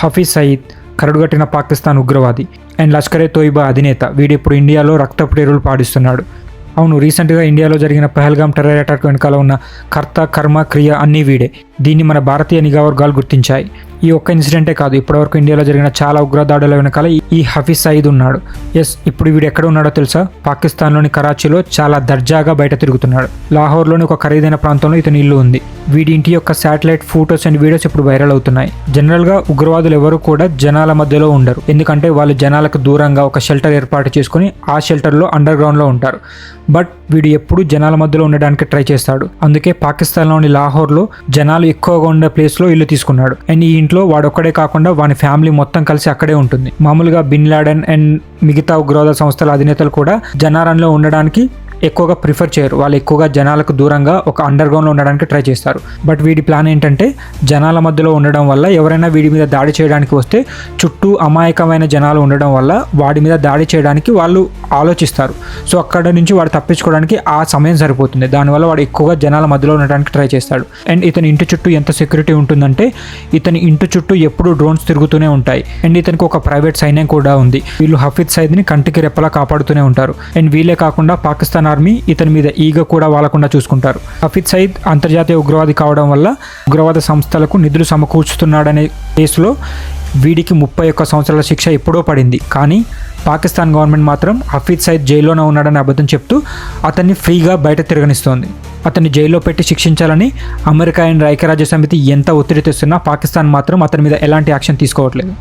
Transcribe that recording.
హఫీజ్ సయీద్ కరడుగట్టిన పాకిస్తాన్ ఉగ్రవాది అండ్ లష్కరే తోయిబా అధినేత. వీడిప్పుడు ఇండియాలో రక్తపు టెర్రర్లు పాడిస్తున్నాడు. అవును, రీసెంట్గా ఇండియాలో జరిగిన పహల్గామ్ టెర్రర్ అటాక్ వెనకాల ఉన్న కర్త, కర్మ, క్రియ అన్నీ వీడే. దీన్ని మన భారతీయ నిఘా వర్గాలు గుర్తించాయి. ఈ ఒక్క ఇన్సిడెంటే కాదు, ఇప్పటివరకు ఇండియాలో జరిగిన చాలా ఉగ్రదాడుల వెనకాల ఈ హఫీజ్ సయీద్ ఉన్నాడు. ఎస్, ఇప్పుడు వీడు ఎక్కడ ఉన్నాడో తెలుసా? పాకిస్తాన్లోని కరాచీలో చాలా దర్జాగా బయట తిరుగుతున్నాడు. లాహోర్లోని ఒక ఖరీదైన ప్రాంతంలో ఇతని ఇల్లు ఉంది. వీడి ఇంటి యొక్క శాటిలైట్ ఫోటోస్ అండ్ వీడియోస్ ఇప్పుడు వైరల్ అవుతున్నాయి. జనరల్గా ఉగ్రవాదులు ఎవరు కూడా జనాల మధ్యలో ఉండరు, ఎందుకంటే వాళ్ళు జనాలకు దూరంగా ఒక షెల్టర్ ఏర్పాటు చేసుకుని ఆ షెల్టర్లో అండర్ గ్రౌండ్లో ఉంటారు. బట్ వీడు ఎప్పుడు జనాల మధ్యలో ఉండడానికి ట్రై చేస్తాడు. అందుకే పాకిస్తాన్లోని లాహోర్లో జనాలు ఎక్కువగా ఉండే ప్లేస్లో ఇల్లు తీసుకున్నాడు. అండ్ ఈ ఇంట్లో వాడొక్కడే కాకుండా వాని ఫ్యామిలీ మొత్తం కలిసి అక్కడే ఉంటుంది. మామూలుగా బిన్ లాడెన్ అండ్ మిగతా ఉగ్రవాద సంస్థల అధినేతలు కూడా జనారంలో ఉండడానికి ఎక్కువగా ప్రిఫర్ చేయరు. వాళ్ళు ఎక్కువగా జనాలకు దూరంగా ఒక అండర్ గ్రౌండ్లో ఉండడానికి ట్రై చేస్తారు. బట్ వీడి ప్లాన్ ఏంటంటే జనాల మధ్యలో ఉండడం వల్ల ఎవరైనా వీడి మీద దాడి చేయడానికి వస్తే చుట్టూ అమాయకమైన జనాలు ఉండడం వల్ల వాడి మీద దాడి చేయడానికి వాళ్ళు ఆలోచిస్తారు. సో అక్కడ నుంచి వాడు తప్పించుకోవడానికి ఆ సమయం సరిపోతుంది. దానివల్ల వాడు ఎక్కువగా జనాల మధ్యలో ఉండడానికి ట్రై చేస్తాడు. అండ్ ఇతని ఇంటి చుట్టూ ఎంత సెక్యూరిటీ ఉంటుందంటే ఇతని ఇంటి చుట్టూ ఎప్పుడూ డ్రోన్స్ తిరుగుతూనే ఉంటాయి. అండ్ ఇతనికి ఒక ప్రైవేట్ సైన్యం కూడా ఉంది. వీళ్ళు హఫీజ్ సయీద్ని కంటికి రెప్పలా కాపాడుతూనే ఉంటారు. అండ్ వీళ్ళే కాకుండా పాకిస్తాన్ ఆర్మీ ఇతని మీద ఈగ కూడా వాలకుండా చూసుకుంటారు. హఫీజ్ సయీద్ అంతర్జాతీయ ఉగ్రవాది కావడం వల్ల ఉగ్రవాద సంస్థలకు నిధులు సమకూర్చుతున్నాడనే కేసులో వీడికి 31 సంవత్సరాల శిక్ష ఎప్పుడో పడింది. కానీ పాకిస్తాన్ గవర్నమెంట్ మాత్రం హఫీజ్ సయీద్ జైల్లోనే ఉన్నాడని అబద్ధం చెప్తూ అతన్ని ఫ్రీగా బయట తిరగనిస్తోంది. అతన్ని జైల్లో పెట్టి శిక్షించాలని అమెరికా అండ్ ఐక్యరాజ్య సమితి ఎంత ఒత్తిడి తెస్తున్నా పాకిస్తాన్ మాత్రం అతని మీద ఎలాంటి యాక్షన్ తీసుకోవట్లేదు.